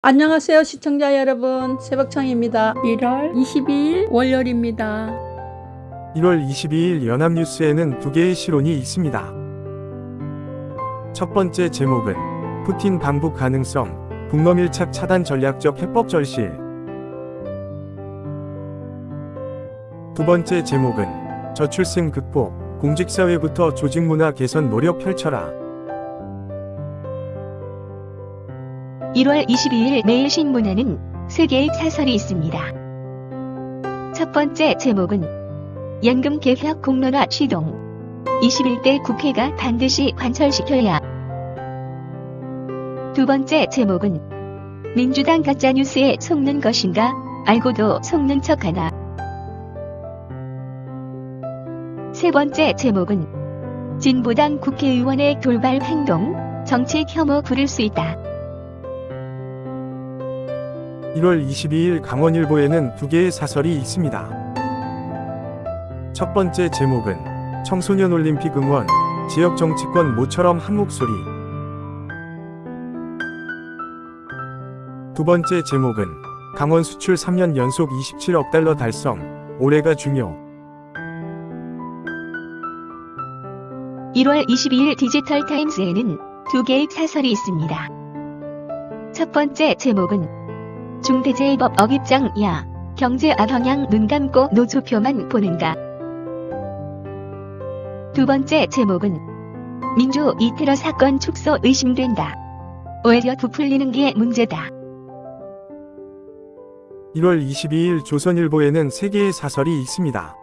안녕하세요 시청자 여러분, 새벽청입니다. 1월 22일 월요일입니다. 1월 22일 연합뉴스에는 두 개의 실론이 있습니다. 첫 번째 제목은 푸틴 반북 가능성, 북러 밀착 차단 전략적 해법 절실. 두 번째 제목은 저출생 극복, 공직사회부터 조직문화 개선 노력 펼쳐라. 1월 22일 매일신문에는 세 개의 사설이 있습니다. 첫 번째 제목은 연금 개혁 공론화 시동, 21대 국회가 반드시 관철시켜야. 두 번째 제목은 민주당 가짜뉴스에 속는 것인가, 알고도 속는 척하나. 세 번째 제목은 진보당 국회의원의 돌발 행동, 정치 혐오 부를 수 있다. 1월 22일 강원일보에는 두 개의 사설이 있습니다. 첫 번째 제목은 청소년 올림픽 응원, 지역 정치권 모처럼 한 목소리. 두 번째 제목은 강원 수출 3년 연속 27억 달러 달성, 올해가 중요. 1월 22일 디지털 타임스에는 두 개의 사설이 있습니다. 첫 번째 제목은 중대재해법 어깁장 야, 경제 악영향 눈 감고 노조표만 보는가. 두 번째 제목은 민주 이 테러 사건 축소 의심된다. 오히려 부풀리는 게 문제다. 1월 22일 조선일보에는 세 개의 사설이 있습니다.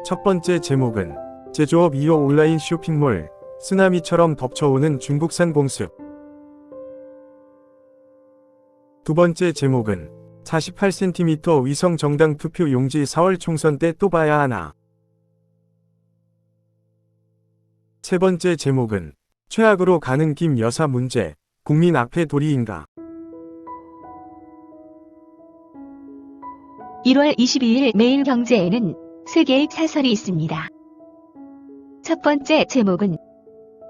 첫 번째 제목은 제조업 2호 온라인 쇼핑몰, 쓰나미처럼 덮쳐오는 중국산 공습. 두 번째 제목은 48cm 위성 정당 투표 용지 4월 총선 때 또 봐야 하나. 세 번째 제목은 최악으로 가는 김 여사 문제, 국민 앞에 도리인가. 1월 22일 매일경제에는 세 개의 사설이 있습니다. 첫 번째 제목은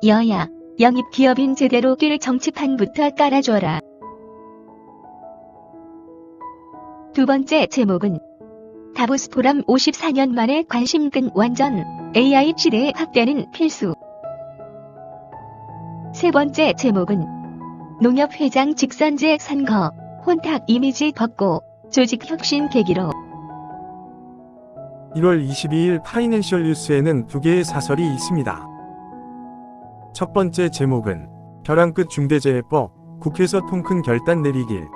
여야, 영입 기업인 제대로 뛸 정치판부터 깔아줘라. 두 번째 제목은 다보스 포럼 54년 만에 관심끈 완전, AI 시대에 확대는 필수. 세 번째 제목은 농협회장 직선제 선거, 혼탁 이미지 벗고 조직 혁신 계기로. 1월 22일 파이낸셜 뉴스에는 두 개의 사설이 있습니다. 첫 번째 제목은 벼랑 끝 중대재해법, 국회에서 통큰 결단 내리길.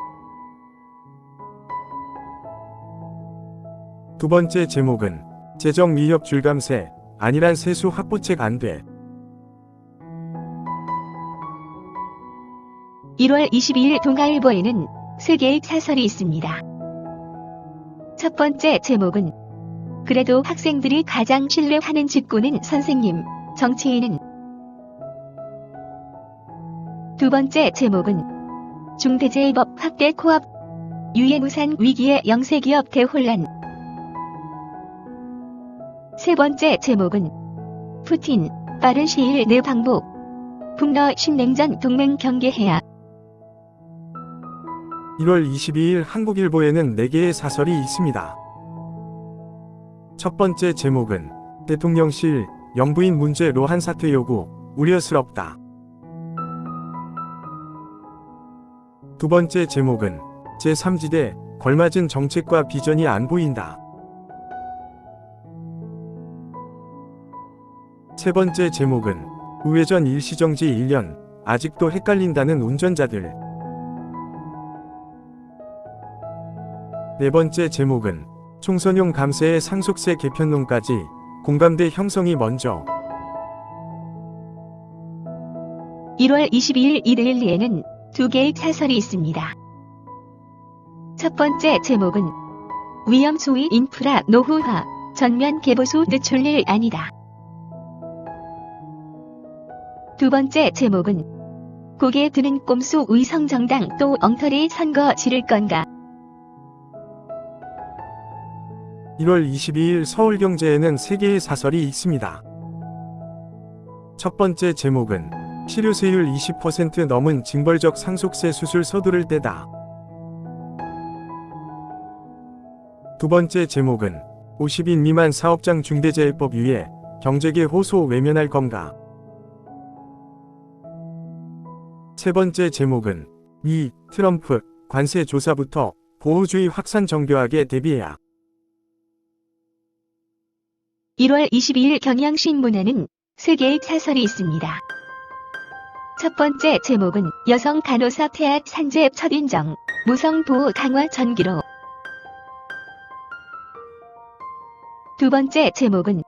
두 번째 제목은 재정 위협 줄감세, 안일한 세수 확보책 안 돼. 1월 22일 동아일보에는 세 개의 사설이 있습니다. 첫 번째 제목은 그래도 학생들이 가장 신뢰하는 직군은 선생님, 정치인은. 두 번째 제목은 중대재해법 확대 코앞, 유해무산 위기에 영세기업 대혼란. 세 번째 제목은 푸틴, 빠른 시일 내 방북, 북러 신냉전 동맹 경계해야. 1월 22일 한국일보에는 네 개의 사설이 있습니다. 첫 번째 제목은 대통령실 영부인 문제 로한 사퇴 요구, 우려스럽다. 두 번째 제목은 제3지대 걸맞은 정책과 비전이 안 보인다. 세 번째 제목은 우회전 일시정지 1년, 아직도 헷갈린다는 운전자들. 네 번째 제목은 총선용 감세의 상속세 개편론까지, 공감대 형성이 먼저. 1월 22일 이데일리에는 두 개의 사설이 있습니다. 첫 번째 제목은 위험 소위 인프라 노후화, 전면 개보수 늦출 일 아니다. 두 번째 제목은 고개 드는 꼼수 위성 정당 또 엉터리 선거 지를 건가. 1월 22일 서울경제에는 세 개의 사설이 있습니다. 첫 번째 제목은 실효세율 20% 넘은 징벌적 상속세 수술 서두를 때다. 두 번째 제목은 50인 미만 사업장 중대재해법 위에 경제계 호소 외면할 건가? 세 번째 제목은 미, 트럼프, 관세 조사부터 보호주의 확산 정교하게 대비해야. 1월 22일 경향신문에는 3개의 사설이 있습니다. 첫 번째 제목은 여성 간호사 태아 산재 첫 인정, 무성보호 강화 전기로. 두 번째 제목은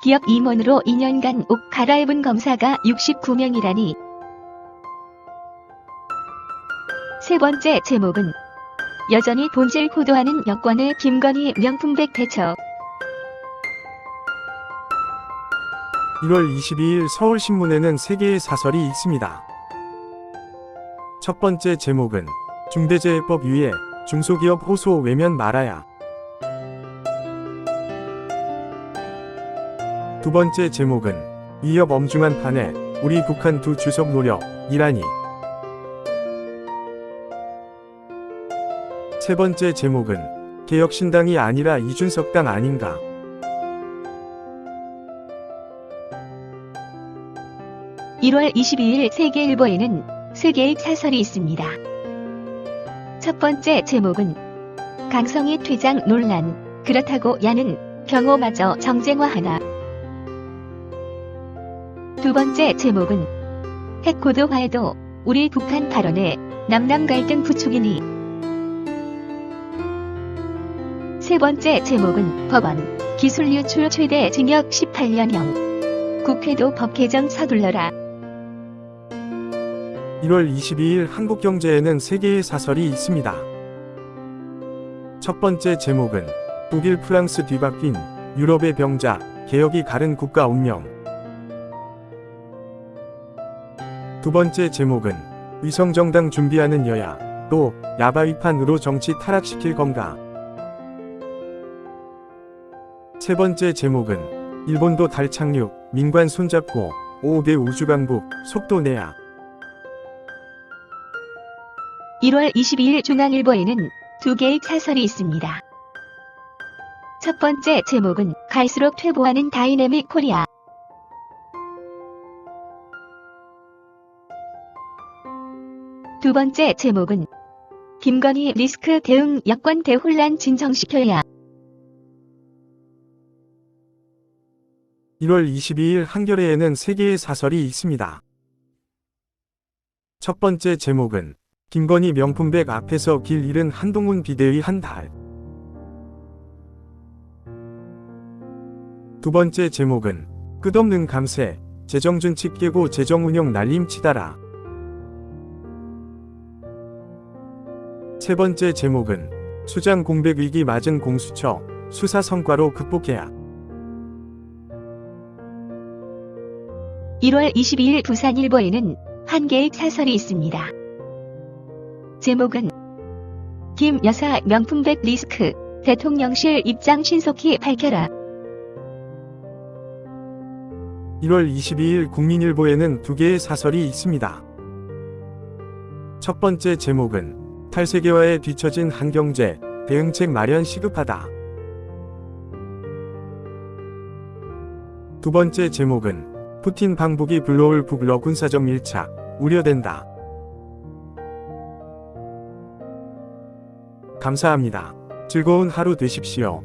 기업 임원으로 2년간 옷 갈아입은 검사가 69명이라니. 세 번째 제목은 여전히 본질 호도하는 여권의 김건희 명품백 대처. 1월 22일 서울신문에는 3개의 사설이 있습니다. 첫 번째 제목은 중대재해법 위에 중소기업 호소 외면 말아야. 두 번째 제목은 위협 엄중한 판에 우리 북한 두 주석 노력이라니. 세 번째 제목은 개혁신당이 아니라 이준석당 아닌가. (1월 22일) 세계일보에는 3개의 사설이 있습니다. 첫 번째 제목은 강성희 퇴장 논란, 그렇다고 야는 경호마저 정쟁화하나. 두 번째 제목은 핵코드화에도 우리 북한 발언에 남남 갈등 부추기니. 세 번째 제목은 법원, 기술 유출 최대 징역 18년형, 국회도 법 개정 서둘러라. 1월 22일 한국경제에는 3개의 사설이 있습니다. 첫 번째 제목은 독일 프랑스 뒤바뀐 유럽의 병자, 개혁이 가른 국가 운명. 두 번째 제목은 위성정당 준비하는 여야, 또 야바 위판으로 정치 타락시킬 건가. 세 번째 제목은 일본도 달 착륙, 민관 손잡고 5대 우주강국 속도 내야. 1월 22일 중앙일보에는 2개의 사설이 있습니다. 첫 번째 제목은 갈수록 퇴보하는 다이내믹 코리아. 두 번째 제목은 김건희 리스크 대응 여권 대혼란 진정시켜야. 1월 22일 한겨레에는 3개의 사설이 있습니다. 첫 번째 제목은 김건희 명품백 앞에서 길 잃은 한동훈 비대위 한 달. 두 번째 제목은 끝없는 감세, 재정준칙 깨고 재정운영 날림치다라. 세 번째 제목은 수장 공백 위기 맞은 공수처, 수사 성과로 극복해야. 1월 22일 부산일보에는 1개의 사설이 있습니다. 제목은 김 여사 명품백 리스크, 대통령실 입장 신속히 밝혀라. 1월 22일 국민일보에는 2개의 사설이 있습니다. 첫 번째 제목은 탈세계화에 뒤처진 한경제, 대응책 마련 시급하다. 두 번째 제목은 푸틴 방북이 불러올 북러 군사적 밀착, 우려된다. 감사합니다. 즐거운 하루 되십시오.